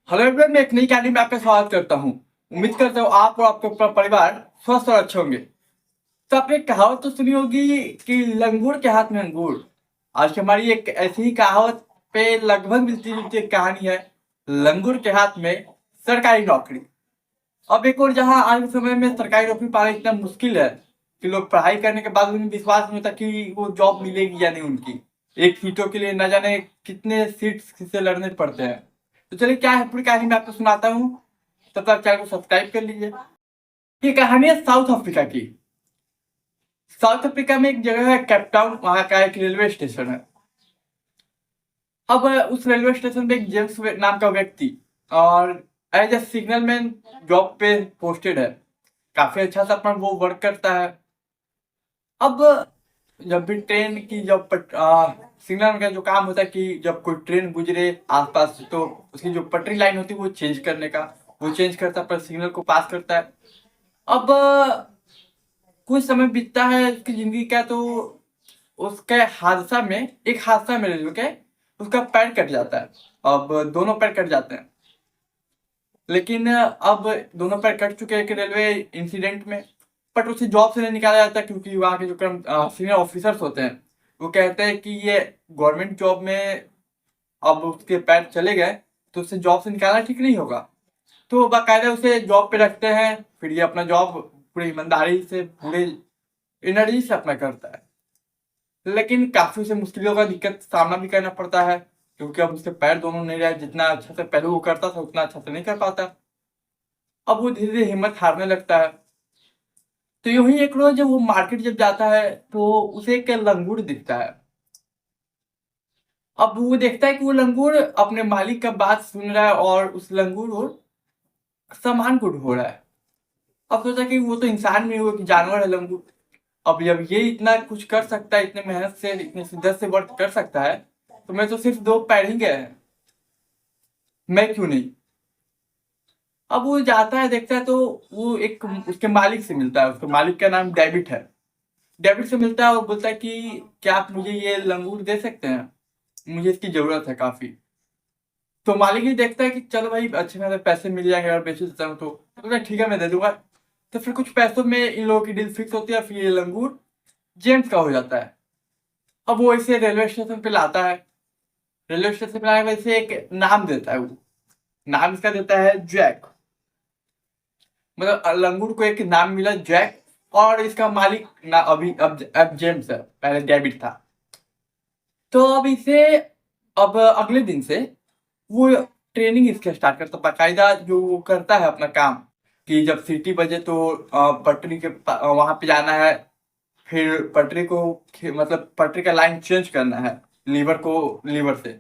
Hello everyone, मैं एक नई कहानी में आपका स्वागत करता हूँ। उम्मीद करता हूँ आप और आपके पूरा परिवार स्वस्थ और अच्छे होंगे। तो आपने एक कहावत तो सुनी होगी कि लंगूर के हाथ में अंगूर। आज की हमारी एक ऐसी ही कहावत पे लगभग मिलती जुलती एक कहानी है। लंगूर के हाथ में सरकारी नौकरी। अब एक और जहाँ आज के समय में सरकारी नौकरी पाना इतना मुश्किल है कि लोग पढ़ाई करने के बाद उन्हें विश्वास नहीं होता कि वो जॉब मिलेगी या नहीं उनकी। एक सीटों के लिए न जाने कितने सीट्स से लड़ने पड़ते हैं। तो चलिए, क्या है पूरी कहानी मैं आपको सुनाता हूँ। तब तक चैनल को सब्सक्राइब कर लीजिए। ये कहानी है साउथ अफ्रीका की। साउथ अफ्रीका में एक जगह है कैपटाउन, वहां का एक रेलवे स्टेशन है। अब उस रेलवे स्टेशन पे एक जेम्स नाम का व्यक्ति और as a signal man job पे पोस्टेड है। काफी अच्छा सा अपना वो वर्क करता है। अब जब भी ट्रेन की सिग्नल का जो काम होता है कि जब कोई ट्रेन गुजरे आसपास, तो उसकी जो पटरी लाइन होती है वो चेंज करने का, वो चेंज करता है, पर सिग्नल को पास करता है। अब कुछ समय बीतता है उसकी जिंदगी का, तो उसके हादसा में रेलवे के उसका पैर कट जाता है। अब दोनों पैर कट जाते हैं। लेकिन अब दोनों पैर कट चुके हैं कि रेलवे इंसिडेंट में। बट उसे जॉब से नहीं निकाला जाता क्योंकि वहाँ के जो सीनियर ऑफिसर्स होते हैं वो कहते हैं कि ये गवर्नमेंट जॉब में अब उसके पैर चले गए तो उसे जॉब से निकालना ठीक नहीं होगा। तो बाकायदा उसे जॉब पे रखते हैं। फिर ये अपना जॉब पूरी ईमानदारी से, पूरे एनर्जी से अपना करता है। लेकिन काफी उसे मुश्किलों का दिक्कत सामना भी करना पड़ता है क्योंकि अब उसके पैर दोनों नहीं रहे। जितना अच्छा से पहले वो करता था उतना अच्छा से नहीं कर पाता। अब वो धीरे धीरे हिम्मत हारने लगता है। तो यूं ही एक रोज जब वो मार्केट जब जाता है तो उसे एक लंगूर दिखता है। अब वो देखता है कि वो लंगूर अपने मालिक का बात सुन रहा है और उस लंगूर वो सामान को ढो रहा है। अब सोचा कि वो तो इंसान नहीं, वो एक जानवर है लंगूर। अब जब ये इतना कुछ कर सकता है, इतने मेहनत से, इतने शिद्दत से वर्क कर सकता है, तो मैं तो सिर्फ दो पैर ही गए हैं, मैं क्यों नहीं। अब वो जाता है, देखता है, तो वो एक उसके मालिक से मिलता है। उसके मालिक का नाम डेविड है। डेविड से मिलता है और बोलता है कि क्या आप मुझे ये लंगूर दे सकते हैं, मुझे इसकी जरूरत है काफी। तो मालिक ही देखता है कि चलो भाई, अच्छे खासे पैसे मिल जाएंगे अगर बेच देता हूँ तो बोलता है, ठीक है मैं दे दूंगा। तो फिर कुछ पैसों में इन लोगों की डील फिक्स होती है। फिर ये लंगूर जेम्स का हो जाता है। अब वो इसे रेलवे स्टेशन पे लाता है। रेलवे स्टेशन पे लाने के बाद इसे एक नाम देता है वो। नाम इसका देता है जैक। मतलब लंगूर को एक नाम मिला, जैक। और इसका मालिक ना अभी अब जेम्स है, पहले डेविड था। तो अब इसे अब अगले दिन से वो ट्रेनिंग इसके स्टार्ट करता है। बाकायदा जो वो करता है अपना काम कि जब सीटी बजे तो पटरी के वहां पे जाना है। फिर पटरी को मतलब पटरी का लाइन चेंज करना है, लीवर से।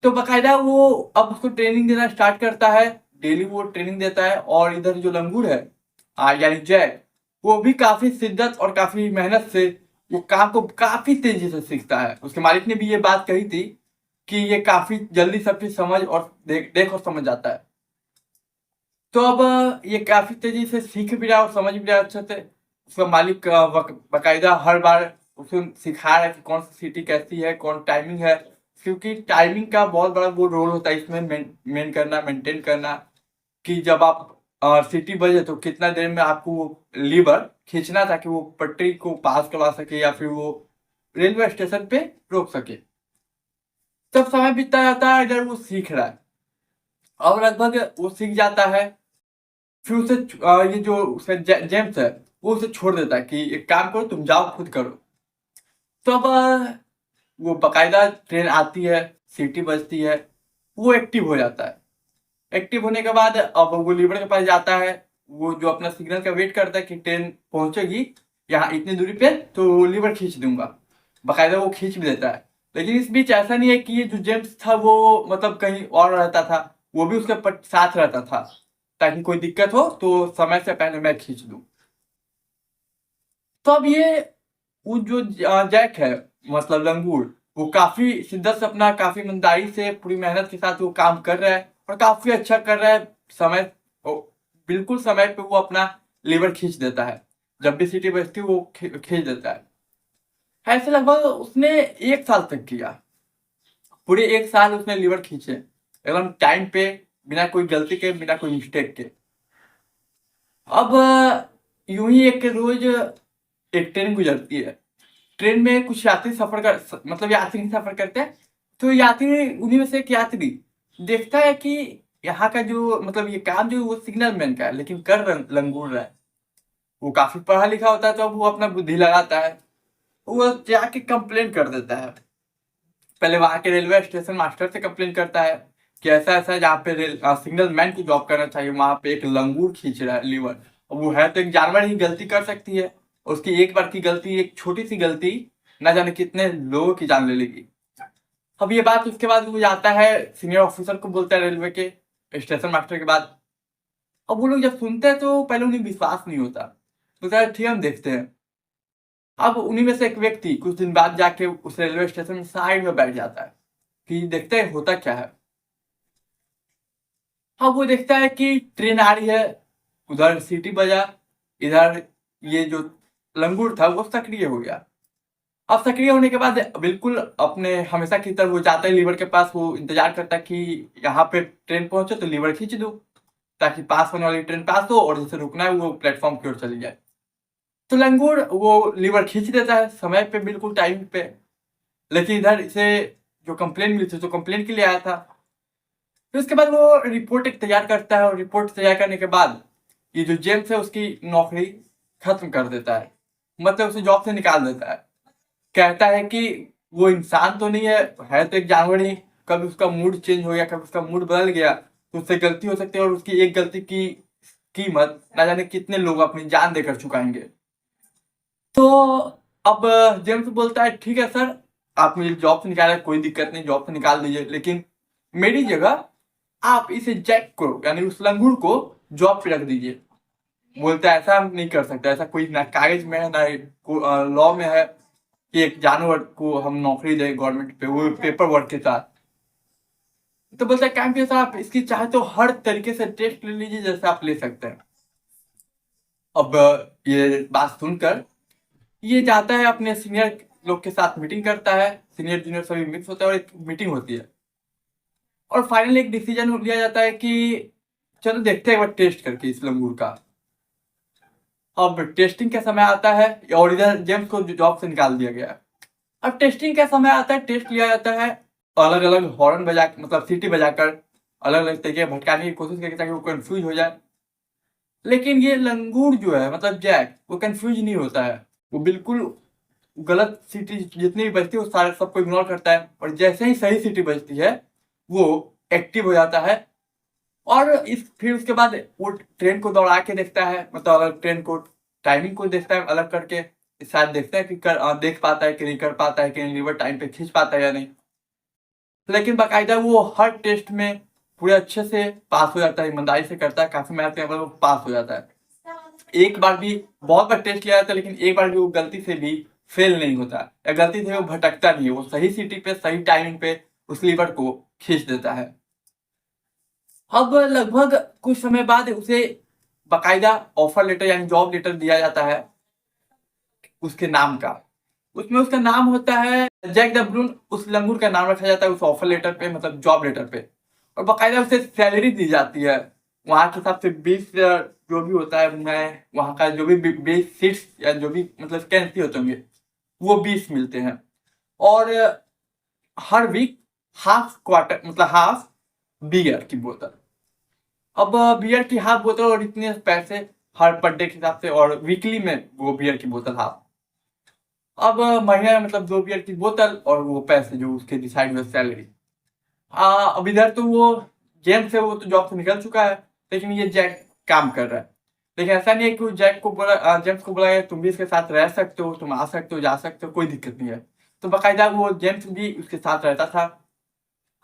तो बाकायदा वो अब उसको ट्रेनिंग देना स्टार्ट करता है। डेली वो ट्रेनिंग देता है। और इधर जो लंगूर है यानी जय, वो भी काफी शिद्दत और काफी मेहनत से वो काम को काफी तेजी से सीखता है। उसके मालिक ने भी ये बात कही थी कि ये काफी जल्दी सब चीज समझ और देख और समझ जाता है। तो अब ये काफी तेजी से सीख भी रहा है और समझ भी रहा है अच्छे से। उसका मालिक बाकायदा हर बार उसे सिखा रहा है कि कौन सी सीटी कैसी है, कौन टाइमिंग है। क्योंकि टाइमिंग का बहुत बड़ा वो रोल होता है इसमें, मेंटेन करना कि जब आप सीटी बजे तो कितना देर में आपको वो लीवर खींचना ताकि वो पटरी को पास करवा सके या फिर वो रेलवे स्टेशन पे रोक सके। तब समय बीतता जाता है, इधर वो सीख रहा है और लगभग वो सीख जाता है। फिर उसे ये जो उसका जेम्स है वो उसे छोड़ देता है कि एक काम करो, तुम जाओ खुद करो। तो अब वो बकायदा ट्रेन आती है, सीटी बजती है, वो एक्टिव हो जाता है। एक्टिव होने के बाद अब वो लीवर के पास जाता है। वो जो अपना सिग्नल का वेट करता है कि ट्रेन पहुंचेगी यहाँ इतनी दूरी पे तो लीवर खींच दूंगा। बकायदा वो खींच भी देता है। लेकिन इस बीच ऐसा नहीं है कि ये जो जेम्स था वो मतलब कहीं और रहता था, वो भी उसके साथ रहता था ताकि कोई दिक्कत हो तो समय से पहले मैं खींच दूं। तो अब ये वो जो जैक है, मतलब लंगूर, वो काफी शिद्दत से अपना काफी ईमानदारी से पूरी मेहनत के साथ वो काम कर रहा है और काफी अच्छा कर रहा है। समय ओ, बिल्कुल समय पे वो अपना लीवर खींच देता है। जब भी सीटी बजती है वो खींच देता है। ऐसे लगभग उसने 1 साल तक किया। पूरे 1 साल उसने लीवर खींचे। एकदम टाइम पे, बिना कोई गलती के, बिना कोई मिस्टेक के। अब यूं ही एक रोज एक ट्रेन गुजरती है। ट्रेन में कुछ यात्री सफर कर मतलब यात्री सफर करते हैं। तो यात्री, उन्हीं में से एक यात्री देखता है कि यहाँ का जो मतलब ये काम जो वो सिग्नल मैन का है, लेकिन कर लंगूर रहा है। वो काफी पढ़ा लिखा होता है, तो अब वो अपना बुद्धि लगाता है। वो जाके कंप्लेन कर देता है। पहले वहां के रेलवे स्टेशन मास्टर से कंप्लेन करता है कि ऐसा ऐसा जहाँ पे सिग्नल मैन की जॉब करना चाहिए, वहां पे एक लंगूर खींच रहा है लीवर। अब वो है तो एक जानवर ही, गलती कर सकती है। उसकी एक बार की गलती, एक छोटी सी गलती, ना जाने कितने लोगों की जान ले लेगी। अब ये बात उसके बाद वो जाता है सीनियर ऑफिसर को बोलता है, रेलवे के स्टेशन मास्टर के बाद। अब वो लोग जब सुनते हैं तो पहले उन्हें विश्वास नहीं होता, तो ठीक है हम देखते हैं। अब उन्हीं में से एक व्यक्ति कुछ दिन बाद जाके उस रेलवे स्टेशन में साइड में बैठ जाता है कि देखते हैं होता क्या है। अब वो देखता है कि ट्रेन आ रही है, उधर सीटी बजा, इधर ये जो लंगूर था वो सक्रिय हो गया। अब सक्रिय होने के बाद बिल्कुल अपने हमेशा की तरह वो जाता है लीवर के पास। वो इंतजार करता है कि यहाँ पे ट्रेन पहुंचे तो लीवर खींच दो, ताकि पास होने वाली ट्रेन पास हो और जिसे रुकना है वो प्लेटफॉर्म की ओर चली जाए। तो लंगूर वो लीवर खींच देता है समय पे, बिल्कुल टाइम पे। लेकिन इधर इसे जो कंप्लेन मिली थी, तो कंप्लेन के लिए आया था। फिर उसके बाद वो रिपोर्ट एक तैयार करता है, और रिपोर्ट तैयार करने के बाद ये जो जेम्स है उसकी नौकरी खत्म कर देता है, मतलब उसे जॉब से निकाल देता है। कहता है कि वो इंसान तो नहीं है तो एक जानवर ही। कभी उसका मूड चेंज हो गया, कभी उसका मूड बदल गया, तो उससे गलती हो सकती है, और उसकी एक गलती की कीमत ना जाने कितने लोग अपनी जान देकर चुकाएंगे। तो अब जेम्स बोलता है ठीक है सर, आप मुझे जॉब से निकाले, कोई दिक्कत नहीं, जॉब से निकाल दीजिए, लेकिन मेरी जगह आप इसे जैक को, यानी उस लंगूर को जॉब पे रख दीजिए। बोलता है ऐसा हम नहीं कर सकते, ऐसा कोई ना कागज में है ना लॉ में है कि एक जानवर को हम नौकरी दें गवर्नमेंट पे, वो पेपर वर्क के साथ। तो बोलता है काम कैसा, आप इसकी चाहे तो हर तरीके से टेस्ट ले लीजिए जैसे आप ले सकते हैं। अब ये बात सुनकर ये जाता है अपने सीनियर लोग के साथ, मीटिंग करता है, सीनियर जूनियर सभी मिक्स होता है और एक मीटिंग होती है। और फाइनली एक डिसीजन लिया जाता है कि चलो देखते हैं एक बार टेस्ट करके इस लंगूर का। अब टेस्टिंग का समय आता है, और इधर जेम्स को जॉब से निकाल दिया गया है। अब टेस्टिंग का समय आता है, टेस्ट लिया जाता है, अलग अलग हॉर्न बजा मतलब सीटी बजाकर अलग अलग तरीके भटकाने की कोशिश करके ताकि वो कंफ्यूज हो जाए। लेकिन ये लंगूर जो है मतलब जैक, वो कंफ्यूज नहीं होता है। वो बिल्कुल गलत सीटी जितनी भी बजती है वो सारे सबको इग्नोर करता है, और जैसे ही सही सीटी बजती है वो एक्टिव हो जाता है। और इस फिर उसके बाद वो ट्रेन को दौड़ा के देखता है, मतलब अलग ट्रेन को टाइमिंग को देखता है अलग करके, शायद देखता है कि देख पाता है कि नहीं, कर पाता है कि नहीं, लीवर टाइम पे खींच पाता है या नहीं। लेकिन बाकायदा वो हर टेस्ट में पूरे अच्छे से पास हो जाता है, ईमानदारी से करता है, काफी मेहनत करने पर वो पास हो जाता है। एक बार भी, बहुत बार टेस्ट लिया जाता है लेकिन एक बार भी वो गलती से भी फेल नहीं होता, या गलती से वो भटकता नहीं है, वो सही सीटी पे सही टाइमिंग पे उस लीवर को खींच देता है। अब लगभग कुछ समय बाद उसे बाकायदा ऑफर लेटर यानी जॉब लेटर दिया जाता है उसके नाम का। उसमें उसका नाम होता है जैक द ब्रून, उस लंगूर का नाम रखा जाता है उस ऑफर लेटर पे, मतलब जॉब लेटर पे। और बाकायदा उसे सैलरी दी जाती है वहां के हिसाब से 20 जो भी होता है, मैं वहां का जो भी 20 सीट्स या जो भी मतलब वैकेंसी होते होंगे वो 20 मिलते हैं। और हर वीक हाफ क्वार्टर मतलब हाफ बियर की बोतल। अब बियर की हाफ बोतल और इतने पैसे हर पर डे के हिसाब से, और वीकली में वो बियर की बोतल हाफ। अब महीने में मतलब 2 बियर की बोतल और वो पैसे जो उसके डिसाइड हुए सैलरी। अब इधर तो वो जेम्स है वो तो जॉब से निकल चुका है, लेकिन ये जैक काम कर रहा है। लेकिन ऐसा नहीं है कि वो जैक को बोला, जेम्स को बोला तुम भी इसके साथ रह सकते हो, तुम आ सकते हो, जा सकते हो, कोई दिक्कत नहीं है। तो बाकायदा वो जेम्स भी उसके साथ रहता था।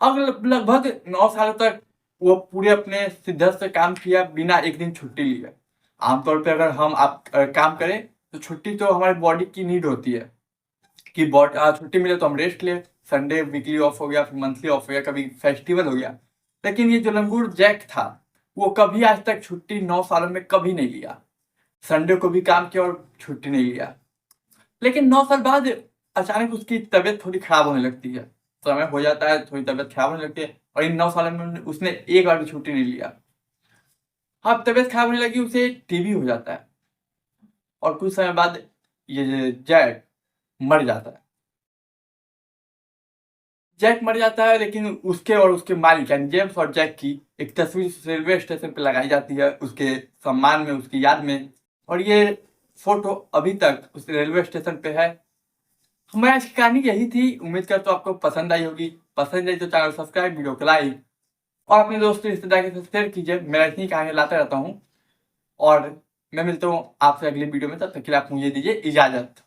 अब लगभग 9 सालों तक वो पूरे अपने शिद्दत से काम किया बिना एक दिन छुट्टी लिए। आमतौर पे अगर हम आप काम करें तो छुट्टी तो हमारे बॉडी की नीड होती है कि छुट्टी मिले तो हम रेस्ट ले। संडे वीकली ऑफ हो गया, फिर मंथली ऑफ हो गया, कभी फेस्टिवल हो गया। लेकिन ये जो लंगूर जैक था वो कभी आज तक छुट्टी 9 सालों में कभी नहीं लिया। संडे को भी काम किया और छुट्टी नहीं लिया। लेकिन 9 साल बाद अचानक उसकी तबीयत थोड़ी खराब होने लगती है, समय हो जाता है, थोड़ी तबीयत खराब होने लगती है, और इन 9 सालों में उसने एक बार भी छुट्टी नहीं लिया। अब तबीयत खराब होने लगी, उसे टीबी हो जाता है और कुछ समय बाद ये जैक मर जाता है। जैक मर जाता है, लेकिन उसके और उसके मालिक यानी जेम्स और जैक की एक तस्वीर रेलवे स्टेशन पे लगाई जाती है उसके सम्मान में, उसकी याद में। और ये फोटो अभी तक उस रेलवे स्टेशन पे है। हमारी आज की कहानी यही थी। उम्मीद करता हूँ आपको पसंद आई होगी। पसंद आई तो चैनल सब्सक्राइब, वीडियो को लाइक और अपने दोस्तों रिश्तेदार के साथ शेयर कीजिए। मैं इतनी कहानी लाता रहता हूँ और मैं मिलता हूँ आपसे अगली वीडियो में। तब तक के लिए आप मुझे दीजिए इजाजत।